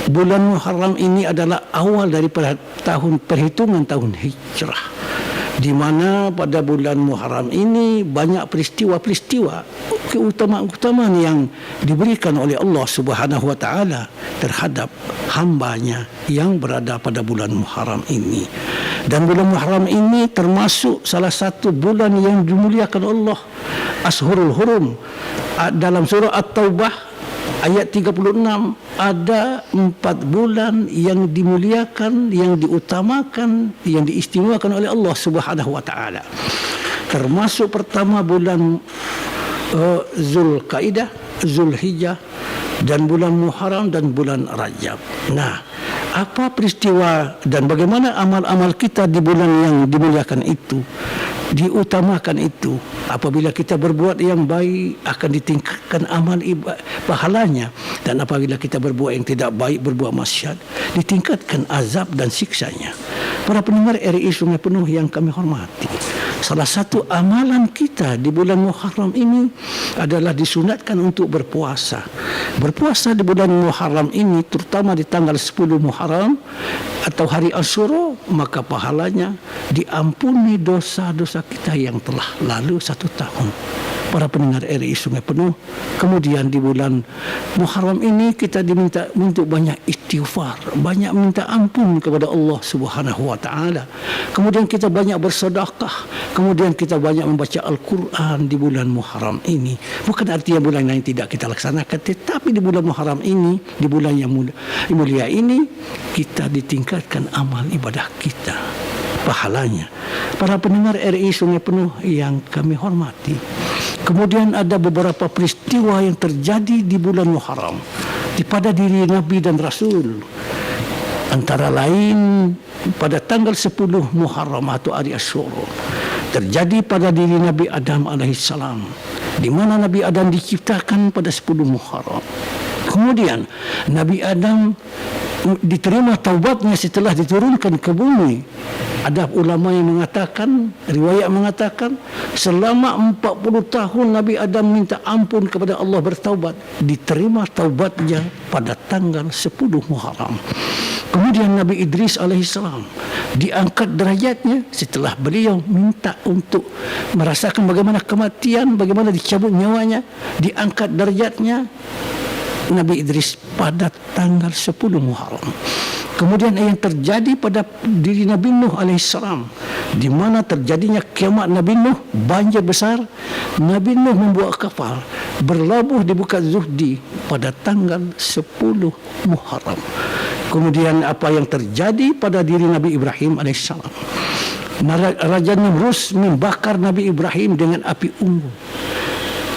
bulan Muharram ini adalah awal daripada perhitungan tahun Hijrah, di mana pada bulan Muharram ini banyak peristiwa-peristiwa keutamaan-keutamaan yang diberikan oleh Allah Subhanahu wa taala terhadap hambanya yang berada pada bulan Muharram ini. Dan bulan Muharram ini termasuk salah satu bulan yang dimuliakan Allah, Ashhurul Hurum. Dalam surah At-Taubah ayat 36 ada 4 bulan yang dimuliakan, yang diutamakan, yang diistimewakan oleh Allah Subhanahu wa taala. Termasuk pertama bulan Zulqaidah, Zulhijjah, dan bulan Muharram dan bulan Rajab. Nah, apa peristiwa dan bagaimana amal-amal kita di bulan yang dimuliakan itu, diutamakan itu? Apabila kita berbuat yang baik akan ditingkatkan amal pahalanya, dan apabila kita berbuat yang tidak baik, berbuat maksiat, ditingkatkan azab dan siksanya. Para pendengar RRI Sungai Penuh yang kami hormati, salah satu amalan kita di bulan Muharram ini adalah disunatkan untuk berpuasa. Berpuasa di bulan Muharram ini, terutama di tanggal 10 Muharram atau hari Asyura, maka pahalanya diampuni dosa-dosa kita yang telah lalu 1 tahun. Para pendengar RRI Sungai Penuh, kemudian di bulan Muharram ini kita diminta untuk banyak istighfar, banyak minta ampun kepada Allah Subhanahu wa taala. Kemudian kita banyak bersedekah, kemudian kita banyak membaca Al-Quran di bulan Muharram ini. Bukan artinya bulan lain tidak kita laksanakan, tetapi di bulan Muharram ini, di bulan yang mulia ini, kita ditingkatkan amal ibadah kita, pahalanya. Para pendengar RRI Sungai Penuh yang kami hormati, kemudian ada beberapa peristiwa yang terjadi di bulan Muharram pada diri Nabi dan Rasul. Antara lain pada tanggal 10 Muharram atau hari Asyura terjadi pada diri Nabi Adam alaihissalam, di mana Nabi Adam diciptakan pada 10 Muharram. Kemudian Nabi Adam diterima taubatnya setelah diturunkan ke bumi. Ada ulama yang mengatakan, riwayat mengatakan, selama 40 tahun Nabi Adam minta ampun kepada Allah, bertaubat, diterima taubatnya pada tanggal 10 Muharram. Kemudian Nabi Idris alaihissalam diangkat derajatnya setelah beliau minta untuk merasakan bagaimana kematian, bagaimana dicabut nyawanya, diangkat derajatnya Nabi Idris pada tanggal 10 Muharram. Kemudian yang terjadi pada diri Nabi Nuh alaihissalam, di mana terjadinya kiamat Nabi Nuh, banjir besar. Nabi Nuh membuat kapal berlabuh di Bukit Zuhdi pada tanggal 10 Muharram. Kemudian apa yang terjadi pada diri Nabi Ibrahim alaihissalam. Raja Namrus membakar Nabi Ibrahim dengan api unggun.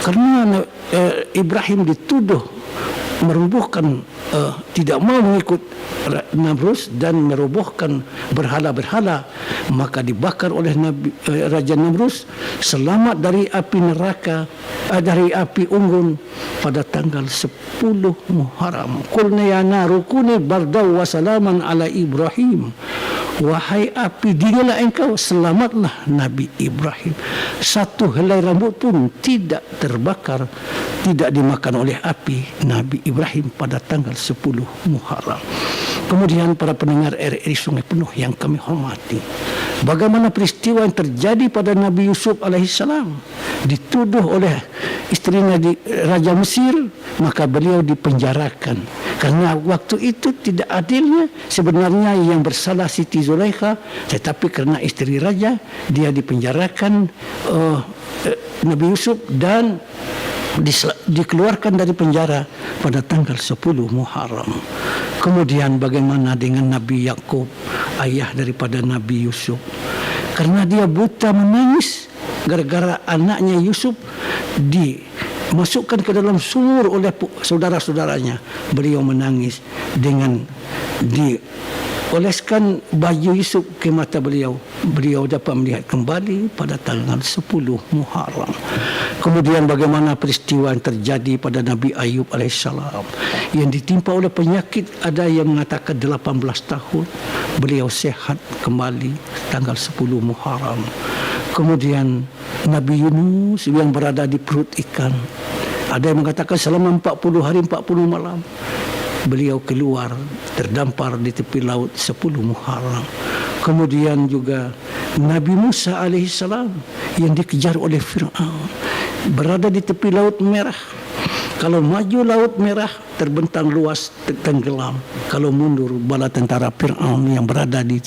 Karena Ibrahim dituduh merubuhkan, tidak mau mengikut Namrus dan merobohkan berhala-berhala, maka dibakar oleh Raja Namrus, selamat dari api neraka, dari api unggun pada tanggal 10 Muharram. Qulna ya naru kuni bardaw wa salaman ala Ibrahim. Wahai api, dinilah engkau, selamatlah Nabi Ibrahim. Satu helai rambut pun tidak terbakar, tidak dimakan oleh api Nabi Ibrahim pada tanggal 10 Muharram. Kemudian para pendengar RRI Sungai Penuh yang kami hormati, bagaimana peristiwa yang terjadi pada Nabi Yusuf alaihissalam, dituduh oleh istrinya di Raja Mesir, maka beliau dipenjarakan. Karena waktu itu tidak adilnya, sebenarnya yang bersalah Siti Zulaikha, tetapi karena istri raja, dia dipenjarakan Nabi Yusuf dan dikeluarkan dari penjara pada tanggal 10 Muharram. Kemudian bagaimana dengan Nabi Yakub, ayah daripada Nabi Yusuf? Karena dia buta menangis gara-gara anaknya Yusuf dimasukkan ke dalam sumur oleh saudara-saudaranya. Beliau menangis dengan oleskan baju Yusuf ke mata beliau. Beliau dapat melihat kembali pada tanggal 10 Muharram. Kemudian bagaimana peristiwa yang terjadi pada Nabi Ayub alaihissalam yang ditimpa oleh penyakit, ada yang mengatakan 18 tahun, beliau sehat kembali tanggal 10 Muharram. Kemudian Nabi Yunus yang berada di perut ikan, ada yang mengatakan selama 40 hari 40 malam. beliau keluar terdampar di tepi laut 10 Muharram. Kemudian juga Nabi Musa alaihissalam yang dikejar oleh Fir'aun berada di tepi Laut Merah. Kalau maju Laut Merah terbentang luas, tenggelam. Kalau mundur bala tentara Fir'aun yang berada di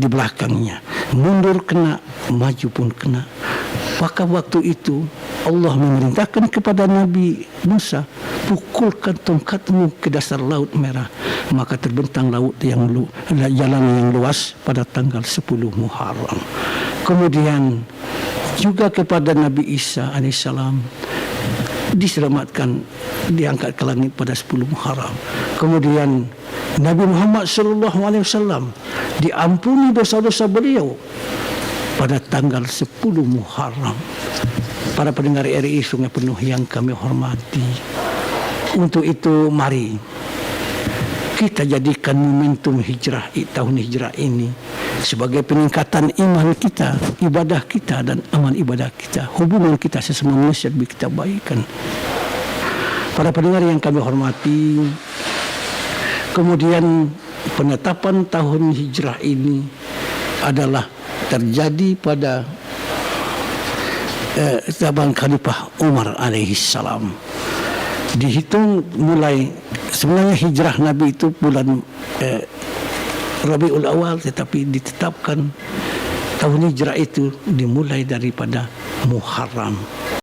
belakangnya. Mundur kena, maju pun kena. Maka waktu itu Allah memerintahkan kepada Nabi Musa, pukulkan tongkatmu ke dasar Laut Merah. Maka terbentang jalan yang luas pada tanggal 10 Muharram. Kemudian juga kepada Nabi Isa alaihissalam diselamatkan, diangkat ke langit pada 10 Muharram. Kemudian Nabi Muhammad SAW diampuni dosa-dosa beliau pada tanggal 10 Muharram. Para pendengar RI Sungai Penuh yang kami hormati, untuk itu mari kita jadikan momentum hijrah tahun hijrah ini sebagai peningkatan iman kita, ibadah kita dan amal ibadah kita, hubungan kita sesama manusia kita baikkan. Para pendengar yang kami hormati, kemudian penetapan tahun hijrah ini adalah terjadi pada zaman Khalifah Umar alaihissalam. Dihitung mulai, sebenarnya hijrah Nabi itu bulan Rabiul Awal, tetapi ditetapkan tahun hijrah itu dimulai daripada Muharram.